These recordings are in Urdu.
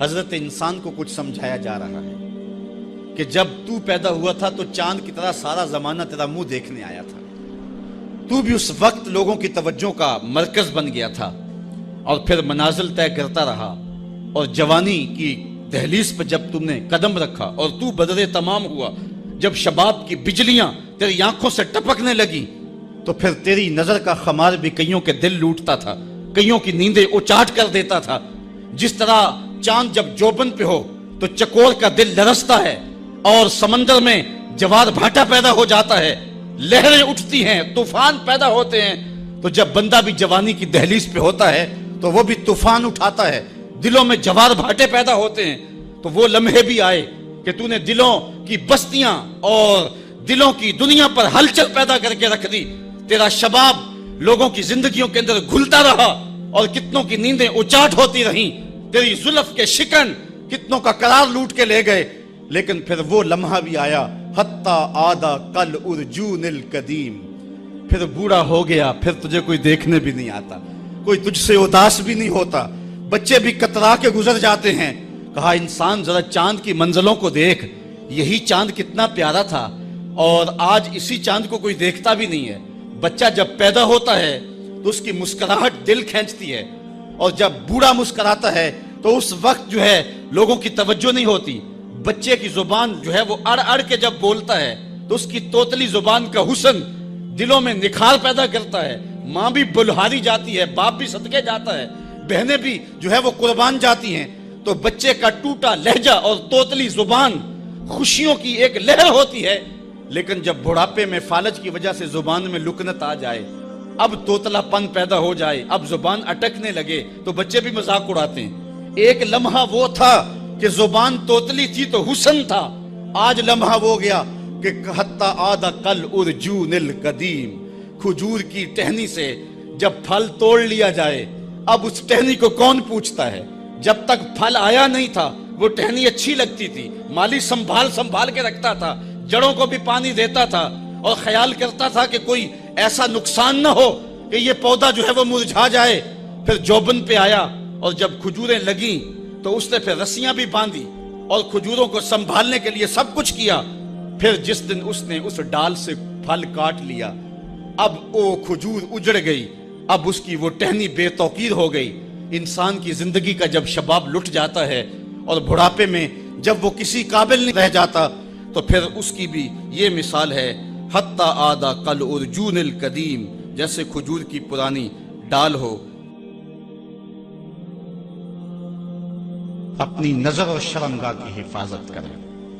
حضرت انسان کو کچھ سمجھایا جا رہا ہے کہ جب تو پیدا ہوا تھا تو چاند کی طرح سارا زمانہ تیرا منہ دیکھنے آیا تھا، تو بھی اس وقت لوگوں کی توجہ کا مرکز بن گیا تھا، اور پھر منازل طے کرتا رہا، اور جوانی کی دہلیز پر جب تم نے قدم رکھا اور تو بدر تمام ہوا، جب شباب کی بجلیاں تیری آنکھوں سے ٹپکنے لگی، تو پھر تیری نظر کا خمار بھی کئیوں کے دل لوٹتا تھا، کئیوں کی نیندیں اچاٹ کر دیتا تھا۔ جس طرح چاند جب جوبن پہ ہو تو چکور کا دل لرزتا ہے، اور سمندر میں جوار بھاٹا پیدا ہو جاتا ہے، لہریں اٹھتی ہیں، طوفان پیدا ہوتے ہیں، تو جب بندہ بھی جوانی کی دہلیز پہ ہوتا ہے تو وہ بھی طوفان اٹھاتا ہے، دلوں میں جوار بھاٹے پیدا ہوتے ہیں۔ تو وہ لمحے بھی آئے کہ تو نے دلوں کی بستیاں اور دلوں کی دنیا پر ہلچل پیدا کر کے رکھ دی۔ تیرا شباب لوگوں کی زندگیوں کے اندر گھلتا رہا، اور کتنوں کی نیندیں اچاٹ ہوتی رہیں، تیری زلف کے شکن کتنوں کا قرار لوٹ کے لے گئے۔ لیکن پھر وہ لمحہ بھی آیا، حتی آدھا کل ارجون القدیم، پھر بوڑھا ہو گیا، پھر تجھے کوئی دیکھنے بھی نہیں آتا، کوئی تجھ سے اداس بھی نہیں ہوتا، بچے بھی کترا کے گزر جاتے ہیں۔ کہا انسان ذرا چاند کی منزلوں کو دیکھ، یہی چاند کتنا پیارا تھا، اور آج اسی چاند کو کوئی دیکھتا بھی نہیں ہے۔ بچہ جب پیدا ہوتا ہے تو اس کی مسکراہٹ دل کھینچتی ہے، اور جب بوڑھا مسکراتا ہے تو اس وقت جو ہے لوگوں کی توجہ نہیں ہوتی۔ بچے کی زبان جو ہے وہ اڑ اڑ کے جب بولتا ہے تو اس کی توتلی زبان کا حسن دلوں میں نکھار پیدا کرتا ہے۔ ماں بھی بلہاری جاتی ہے، باپ بھی صدقے جاتا ہے، بہنیں بھی جو ہے وہ قربان جاتی ہیں۔ تو بچے کا ٹوٹا لہجہ اور توتلی زبان خوشیوں کی ایک لہر ہوتی ہے، لیکن جب بڑھاپے میں فالج کی وجہ سے زبان میں لکنت آ جائے، اب توتلا پن پیدا ہو جائے، اب زبان اٹکنے لگے، تو بچے بھی مذاق اڑاتے ہیں۔ ایک لمحہ وہ تھا کہ زبان توتلی تھی تو حسن تھا، آج لمحہ وہ گیا کہ حتی آدھا کل ارجون القدیم، کھجور کی ٹہنی سے جب پھل توڑ لیا جائے، اب اس ٹہنی کو کون پوچھتا ہے؟ جب تک پھل آیا نہیں تھا وہ ٹہنی اچھی لگتی تھی، مالی سنبھال کے رکھتا تھا، جڑوں کو بھی پانی دیتا تھا، اور خیال کرتا تھا کہ کوئی ایسا نقصان نہ ہو کہ یہ پودا جو ہے وہ مرجھا جائے۔ پھر جوبن پہ آیا، اور جب کھجوریں لگیں تو اس نے پھر رسیاں بھی باندھی اور کھجوروں کو سنبھالنے کے لیے سب کچھ کیا۔ پھر جس دن اس نے اس ڈال سے پھل کاٹ لیا، اب وہ کھجور اجڑ گئی، اب اس کی وہ ٹہنی بے توقیر ہو گئی۔ انسان کی زندگی کا جب شباب لٹ جاتا ہے اور بڑھاپے میں جب وہ کسی قابل نہیں رہ جاتا، تو پھر اس کی بھی یہ مثال ہے، حتی آدھا کل ارجون القدیم، جیسے کھجور کی پرانی ڈال ہو۔ اپنی نظر اور شرمگاہ کی حفاظت کریں۔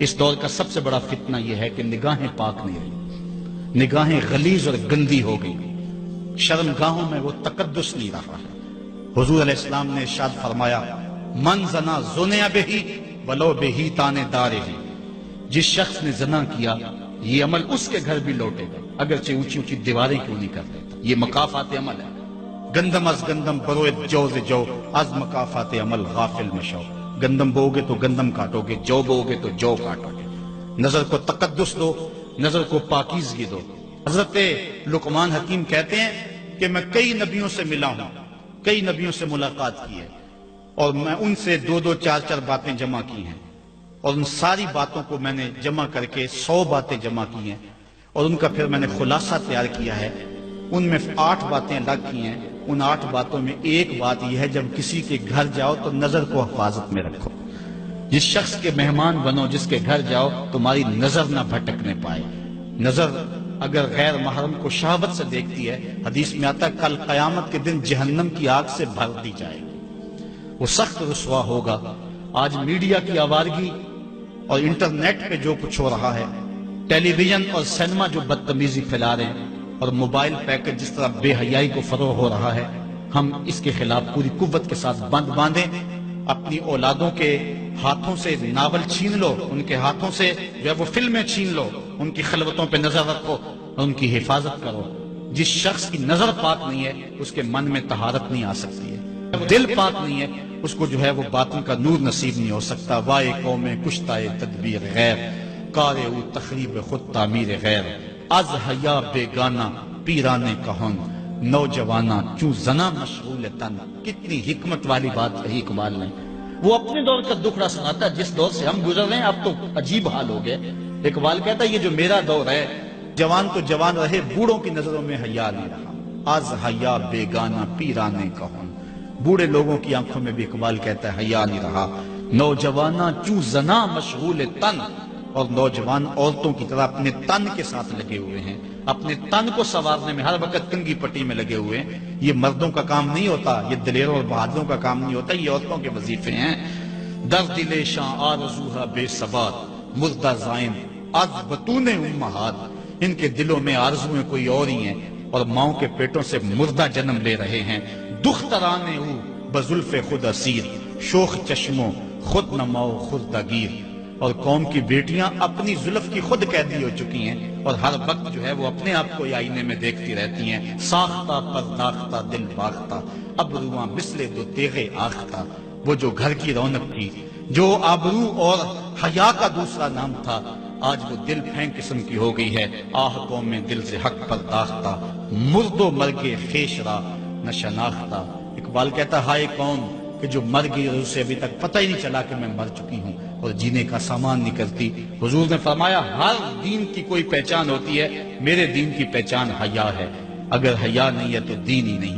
اس دور کا سب سے بڑا فتنہ یہ ہے کہ نگاہیں پاک نہیں رہی، نگاہیں غلیظ اور گندی ہو گئی، شرمگاہوں میں وہ تقدس نہیں رہا ہے۔ حضور علیہ السلام نے ارشاد فرمایا، من زنا زنیا بہی ولو بہی تانے دارے ہی، جس شخص نے زنا کیا یہ عمل اس کے گھر بھی لوٹے گا، اگرچہ اونچی اونچی دیواریں کیوں نہیں کرتے۔ یہ مکافات عمل ہے۔ گندم از گندم بروئے جو ز جو، از مکافات عمل غافل مشو۔ گندم بو گے تو گندم کاٹو گے، جو بو گے تو جو کاٹو گے۔ نظر کو تقدس دو، نظر کو پاکیزگی دو۔ حضرت لقمان حکیم کہتے ہیں کہ میں کئی نبیوں سے ملا ہوں، کئی نبیوں سے ملاقات کی ہے، اور میں ان سے 2-2 4-4 باتیں جمع کی ہیں، اور ان ساری باتوں کو میں نے جمع کر کے 100 باتیں جمع کی ہیں، اور ان کا پھر میں نے خلاصہ تیار کیا ہے۔ ان میں 8 باتیں الگ کی ہیں۔ ان 8 باتوں میں ایک بات یہ ہے، جب کسی کے گھر جاؤ تو نظر کو حفاظت میں رکھو۔ جس شخص کے مہمان بنو، جس کے گھر جاؤ، تمہاری نظر نہ بھٹکنے پائے۔ نظر اگر غیر محرم کو شہوت سے دیکھتی ہے، حدیث میں آتا ہے کل قیامت کے دن جہنم کی آگ سے بھر دی جائے گی، وہ سخت رسوا ہوگا۔ آج میڈیا کی آوارگی اور انٹرنیٹ پہ جو کچھ ہو رہا ہے، ٹیلی ویژن اور سینما جو بدتمیزی پھیلا رہے ہیں، اور موبائل پیکج جس طرح بے حیائی کو فروغ ہو رہا ہے، ہم اس کے خلاف پوری قوت کے ساتھ بند باندھیں۔ اپنی اولادوں کے ہاتھوں سے ناول چھین لو، ان کے ہاتھوں سے جو ہے وہ فلمیں چھین لو، ان کی خلوتوں پہ نظر رکھو اور ان کی حفاظت کرو۔ جس شخص کی نظر پاک نہیں ہے اس کے من میں طہارت نہیں آ سکتی ہے، دل پاک نہیں ہے اس کو جو ہے وہ باطن کا نور نصیب نہیں ہو سکتا۔ وائے قوم کشتائے تدبیر غیر، کار او تخریب خود تعمیر غیر، از حیا بیگانہ پیرانے کہن، نوجوانہ چوں زنا مشغول تن۔ کتنی حکمت والی بات کہی اقبال نے۔ وہ اپنے دور کا دکھڑا سناتا ہے، جس دور سے ہم گزر رہے ہیں اب تو عجیب حال ہو گئے۔ اقبال کہتا ہے یہ جو میرا دور ہے، جوان تو جوان رہے، بوڑھوں کی نظروں میں حیا نہیں رہا، آز حیا بیگانہ پیرانے کہن۔ بوڑھے لوگوں کی آنکھوں میں بھی اقبال کہتا ہے حیا نہیں رہا۔ نوجواناں چوں زنا مشغول تن، اور نوجوان عورتوں کی طرح اپنے تن کے ساتھ لگے ہوئے ہیں، اپنے تن کو سنوارنے میں ہر وقت کنگھی پٹی میں لگے ہوئے ہیں۔ یہ مردوں کا کام نہیں ہوتا، یہ دلیروں اور بہادروں کا کام نہیں ہوتا، یہ عورتوں کے وظیفے ہیں۔ در دل شاں آرزوہا بے ثبات، مردہ زائم از بطون امہات۔ ان کے دلوں میں آرزویں کوئی اور ہی ہیں اور ماؤں کے پیٹوں سے مردہ جنم لے رہے ہیں۔ دخترانے او بزلف خود اسیر، شوخ چشموں خود نماؤ خود دگیر۔ اور قوم کی بیٹیاں اپنی زلف کی خود قیدی ہو چکی ہیں اور ہر وقت جو ہے وہ اپنے آپ کو آئینے میں دیکھتی رہتی ہیں۔ ساختہ پرداختہ دل باختہ، ابروان مثل دو تیغے آختہ۔ وہ جو گھر کی رونق تھی، جو آبرو اور حیا کا دوسرا نام تھا، آج وہ دل پھینک قسم کی ہو گئی ہے۔ آہ قوم میں دل سے حق پرداختہ، مرد و مرگ خیش را نہ شناختہ۔ اقبال کہتا ہائے قوم کہ جو مر گئی اور اسے ابھی تک پتہ ہی نہیں چلا کہ میں مر چکی ہوں اور جینے کا سامان نہیں کرتی۔ حضور نے فرمایا ہر دین کی کوئی پہچان ہوتی ہے، میرے دین کی پہچان حیا ہے، اگر حیا نہیں ہے تو دین ہی نہیں۔